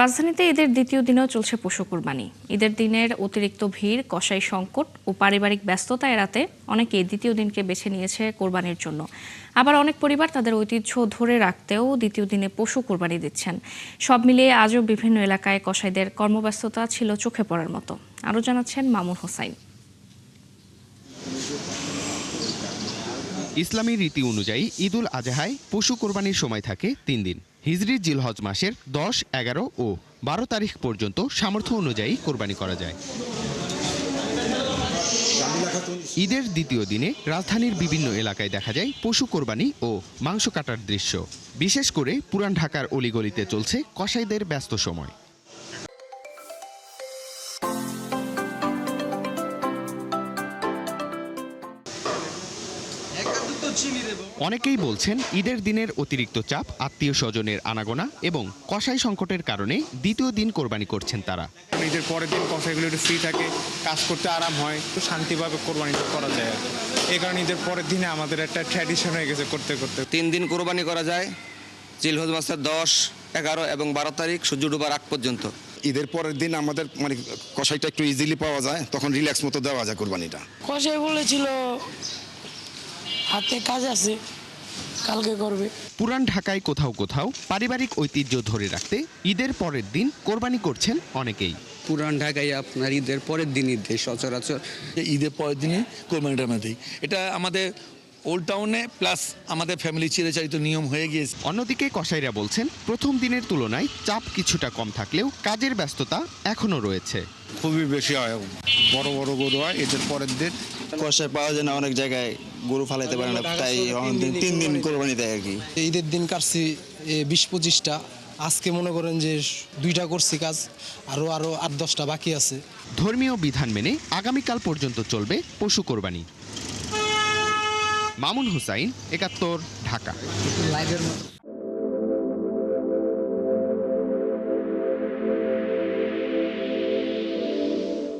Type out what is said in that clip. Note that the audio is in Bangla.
রাজধানীতে ঈদের দ্বিতীয় দিনেও চলছে পশু কুরবানি। ঈদের দিনের অতিরিক্ত ভিড়, কসাই সংকট ও পারিবারিক ব্যস্ততা এড়াতে অনেকেই দ্বিতীয় দিনকে বেছে নিয়েছে কোরবানির জন্য। আবার অনেক পরিবার তাদের ঐতিহ্য ধরে রাখতেও দ্বিতীয় দিনে পশু কুরবানি দিচ্ছেন। সব মিলিয়ে আজও বিভিন্ন এলাকায় কসাইদের কর্মব্যস্ততা ছিল চোখে পড়ার মতো। আরও জানাচ্ছেন মামুন হোসাইন। ইসলামী রীতি অনুযায়ী ঈদুল আজহায় পশু কোরবানির সময় থাকে 3 দিন। হিজরি জিলহজ মাসের 10, 11 ও 12 তারিখ পর্যন্ত সামর্থ্য অনুযায়ী কোরবানি করা যায়। ঈদের দ্বিতীয় দিনে রাজধানীর বিভিন্ন এলাকায় দেখা যায় পশু কোরবানি ও মাংস কাটার দৃশ্য। বিশেষ করে পুরান ঢাকার অলিগলিতে চলছে কসাইদের ব্যস্ত সময়। অনেকেই বলছেন ঈদের দিনের অতিরিক্ত চাপ, আত্মীয় স্বজনের আনাগোনা এবং কসাই সংকটের কারণে দ্বিতীয় দিন কোরবানি করছেন তারা। ঈদের পরের দিন কসাইগুলো একটু ফ্রি থাকে, কাজ করতে আরাম হয়, একটু শান্তিভাবে কোরবানি করা যায়। এই কারণে ঈদের পরের দিনে আমাদের একটা ট্র্যাডিশন হয়ে গেছে করতে করতে। 3 দিন কোরবানি করা যায়, জিলহজ মাসের 10, 11 এবং 12 তারিখ সূর্য ডোবার আগ পর্যন্ত। ঈদের পরের দিন আমাদের কসাইটা একটু ইজিলি পাওয়া যায়, তখন রিল্যাক্স মতো দেওয়া যায় কোরবানিটা। কসাই বলেছিল হাতে কাজ আছে, কালকে করবে। পুরান ঢাকায় কোথাও কোথাও পারিবারিক ঐতিহ্য ধরে রাখতে ঈদের পরের দিন কোরবানি করছেন অনেকেই। পুরান ঢাকায় আপনার ঈদের পরের দিন ঈদে সচরাচর ঈদের পরের দিনে কোরবানিটা আমরা দিই। এটা আমাদের ওল্ড টাউনে প্লাস আমাদের ফ্যামিলি চিরাচরিত নিয়ম হয়ে গিয়েছে। অন্যদিকে কসাইরা বলছেন প্রথম দিনের তুলনায় চাপ কিছুটা কম থাকলেও কাজের ব্যস্ততা এখনো রয়েছে। খুবই বেশি হয়, বড় বড় গরু হয় ঈদের পরের দিন। কসাই পাওয়া যায় না, অনেক জায়গায় গরু ফালাইতে পারে না, তাই 3 দিন কোরবানি দেয় আর কি। ঈদের দিন কাটছি 20-25টা, আজকে মনে করেন যে 2টা করছি কাজ, আরো 8-10টা বাকি আছে। ধর্মীয় বিধান মেনে আগামীকাল পর্যন্ত চলবে পশু কোরবানি। মামুন হোসাইন, 71, ঢাকা।